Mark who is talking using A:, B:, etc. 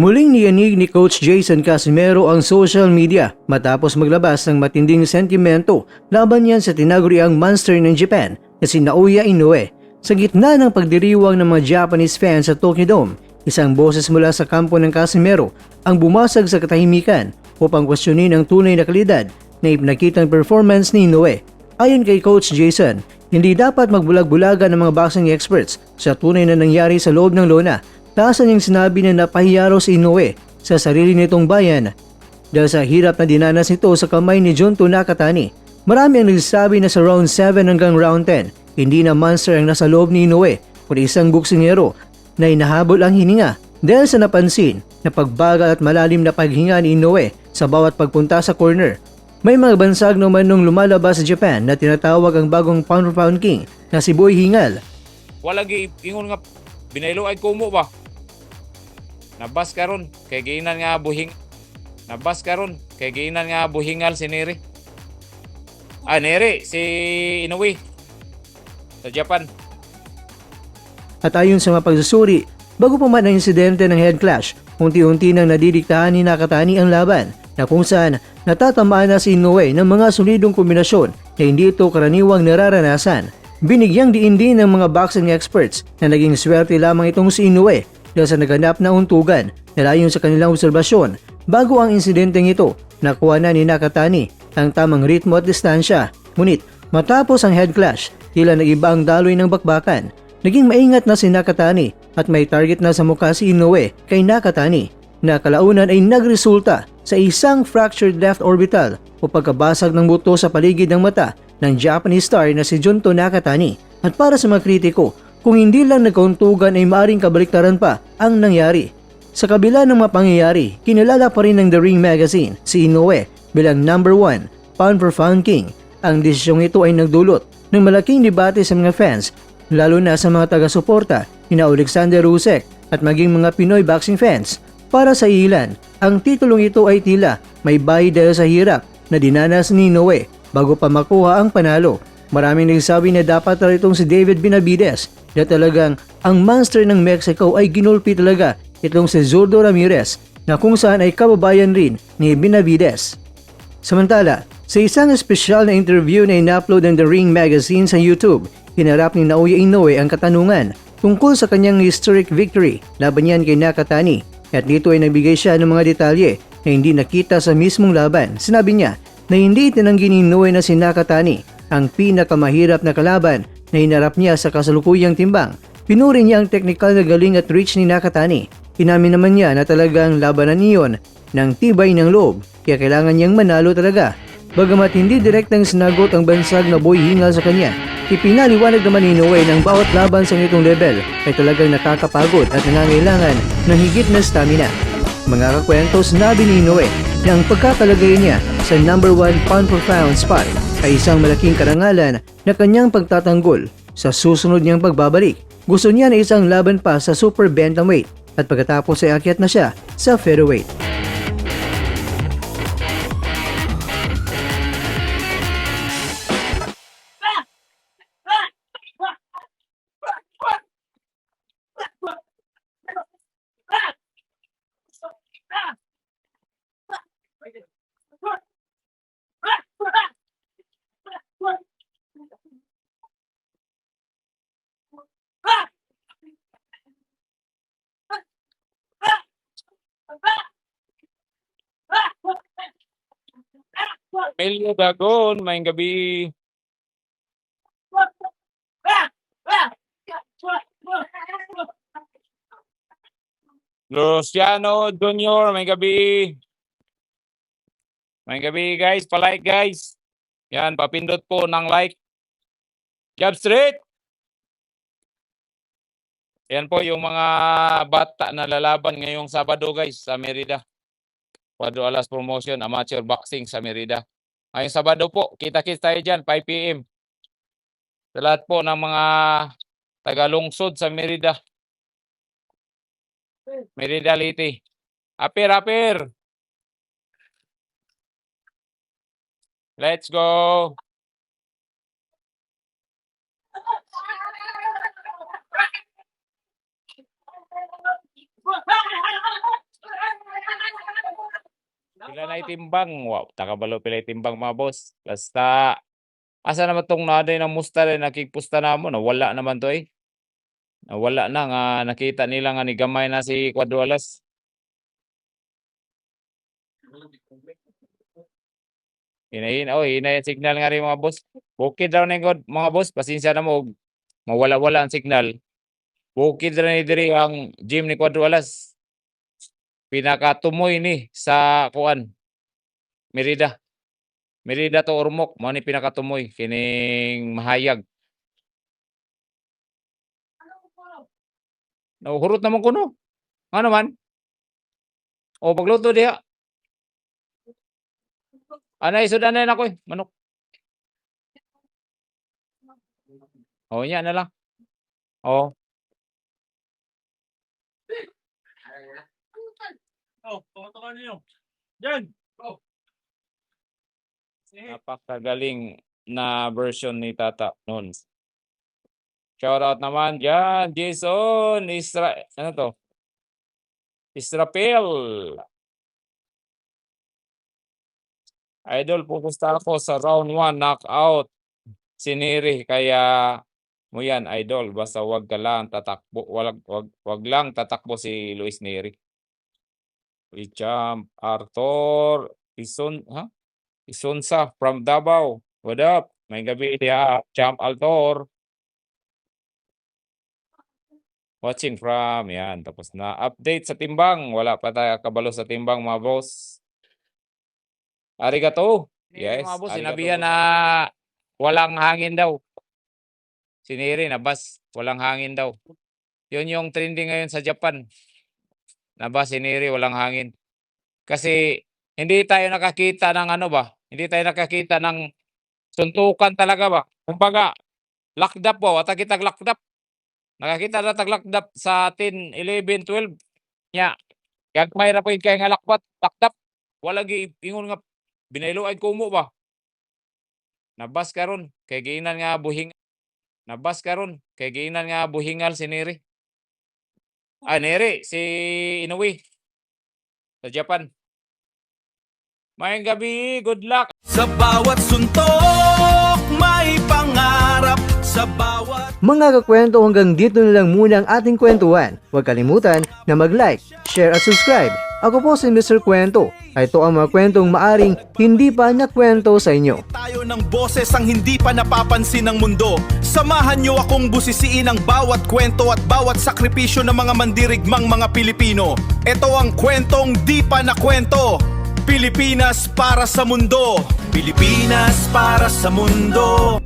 A: Muling niyanig ni Coach Jason Casimero ang social media matapos maglabas ng matinding sentimento laban niyan sa tinaguriang monster ng Japan na si Naoya Inoue. Sa gitna ng pagdiriwang ng mga Japanese fans sa Tokyo Dome, isang boses mula sa kampo ng Casimero ang bumasag sa katahimikan upang kwestiyonin ang tunay na kalidad na ipinakitang performance ni Inoue. Ayon kay Coach Jason, hindi dapat magbulag-bulagan ng mga boxing experts sa tunay na nangyari sa loob ng lona. Taasan niyang sinabi na napahiya raw si Inoue sa sarili nitong bayan dahil sa hirap na dinanas nito sa kamay ni Junto Nakatani. Marami ang nagsasabi na sa round 7 hanggang round 10, hindi na monster ang nasa loob ni Inoue kundi isang boksingero na inahabol ang hininga dahil sa napansin na pagbagal at malalim na paghinga ni Inoue sa bawat pagpunta sa corner. May mga bansag naman nung lumalabas sa Japan na tinatawag ang bagong pound-for-pound king na si Boy Hingal.
B: Walagi ingon nga binaylo ay kumo ba? Nabas karon kay giinan nga buhingal si Neri. Neri si Inoue sa Japan.
A: At ayon sa mga pagsusuri, bago pa man ang insidente ng head clash, unti-unti nang nadidiktahan ni Nakatani ang laban na kung saan natatamaan na si Inoue ng mga solidong kombinasyon na hindi ito karaniwang nararanasan. Binigyang diin din ng mga boxing experts na naging swerte lamang itong si Inoue dahil sa naganap na untugan na layon sa kanilang obserbasyon. Bago ang insidenteng ito, nakuha na ni Nakatani ang tamang ritmo at distansya. Ngunit matapos ang head clash, tila nag-iba ang daloy ng bakbakan. Naging maingat na si Nakatani at may target na sa mukha si Inoue kay Nakatani na kalaunan ay nagresulta sa isang fractured left orbital o pagkabasag ng buto sa paligid ng mata ng Japanese star na si Junto Nakatani. At para sa mga kritiko, kung hindi lang nagkauntugan ay maaaring kabaliktaran pa ang nangyari. Sa kabila ng mga pangyayari, kinilala pa rin ng The Ring Magazine si Inoue bilang number 1 pound-for-pound king. Ang desisyong ito ay nagdulot ng malaking debate sa mga fans, lalo na sa mga taga-suporta ni Alexander Usyk at maging mga Pinoy boxing fans. Para sa ilan, ang titulong ito ay tila may bayad dahil sa hirap na dinanas ni Inoue bago pa makuha ang panalo. Maraming nagsabi na dapat na itong si David Benavides na talagang ang monster ng Mexico ay ginulpi talaga itong si Zurdo Ramirez na kung saan ay kababayan rin ni Benavides. Samantala, sa isang espesyal na interview na in-upload ng The Ring Magazine sa YouTube, hinarap ni Naoya Inoue ang katanungan tungkol sa kanyang historic victory laban niyan kay Nakatani at dito ay nagbigay siya ng mga detalye na hindi nakita sa mismong laban. Sinabi niya na hindi itinanggi ni Inoue na si Nakatani ang pinakamahirap na kalaban na hinarap niya sa kasalukuyang timbang. Pinuri niya ang technical na galing at reach ni Nakatani. Inamin naman niya na talagang labanan niyon ng tibay ng loob kaya kailangan niyang manalo talaga. Bagamat hindi direktang sinagot ang bansag na Boy Hingal sa kanya, ipinaliwanag naman ni Inoue ng bawat laban sa ganitong level ay talagang nakakapagod at nangangailangan ng higit na stamina. Mga kakwento, sinabi ni Inoue na ang pagkakalagay niya sa number 1 pound-for-pound spot ay isang malaking karangalan na kanyang pagtatanggol sa susunod niyang pagbabalik. Gusto niya na isang laban pa sa super bantamweight at pagkatapos ay akyat na siya sa featherweight.
B: Melio Dagon, maayong gabi. Luciano Junior, maayong gabi. Maayong gabi guys, palike guys. Yan, papindot po ng like. Job Street. Yan po yung mga bata na lalaban ngayong Sabado guys sa Merida. Cuadro Alas Promotion, Amateur Boxing sa Merida. Ngayong Sabado po, kita-kits tayo dyan, 5 p.m. Sa lahat po ng mga taga-lungsod sa Merida. Merida Liti. Apir. Let's go. ay timbang. Wow, takabalo pila timbang mga boss. Basta asa naman tong naday ng musta rin nakikpusta namo nawala naman to eh. Nawala na nga nakita nila nga ni gamay na si Quadralas. Hinay ang signal nga rin mga boss. Bukid daw na yung mga boss. Pasensya na mo. Mawala-wala ang signal. Bukid na ni diri ang gym ni Quadralas. Pinakatumoy ni sa kuan. Merida. Merida to Ormoc. Mao ni pinakatumoy. Kining mahayag. Nauhurot naman kuno. Ano man? O pagluto diha. Anay sudanan ako eh. Manok. O yan na lang. O.
C: Patukan niyo. Diyan.
B: Napakagaling na version ni Tata noon. Shoutout naman dyan, Jason, ano to? Israel. Idol, pupusta ako sa round 1 knockout. Siniri, kaya mo yan, idol. Basta wag ka lang tatakbo. Wag lang tatakbo si Luis Neri. Champ Arthur Isonsa from Davao. What up? May gabi dia, Champ Arthur. Watching from, yan. Tapos na update sa timbang. Wala pa tayo kabalo sa timbang, mga boss. Arigato. Yes, mga boss, sinabihan na walang hangin daw. Siniri na bas, walang hangin daw. Yun yung trending ngayon sa Japan. Na bas, siniri, walang hangin. Kasi hindi tayo nakakita ng ano ba? Hindi tayo nakakita ng suntukan talaga ba? Kumbaga, locked-up ba? Wata kitag locked-up. Nakakita na tag-locked-up sa 10, 11, 12. Nya, gagmay ra po yung kaya nga locked-up. Wala ingon nga, binailuan ko mo ba? Nabas karon kay giinan nga buhing. Nabas karon kay giinan nga buhingal si Neri. Neri, si Inoue. Sa Japan. Mayang gabi, good luck.
C: Sa bawat suntok, may pangarap. Sa bawat
A: Mga kakwento, hanggang dito na lang muna ang ating kwentuhan. Huwag kalimutan na mag-like, share at subscribe. Ako po si Mr. Kwento. Ito ang mga kwentong maaring hindi pa nakwento sa inyo.
C: tayo ng boses ang hindi pa napapansin ng mundo. Samahan niyo akong busisiin ang bawat kwento at bawat sakripisyo ng mga mandirigmang mga Pilipino. Ito ang kwentong di pa nakwento. Pilipinas para sa mundo. Pilipinas para sa mundo.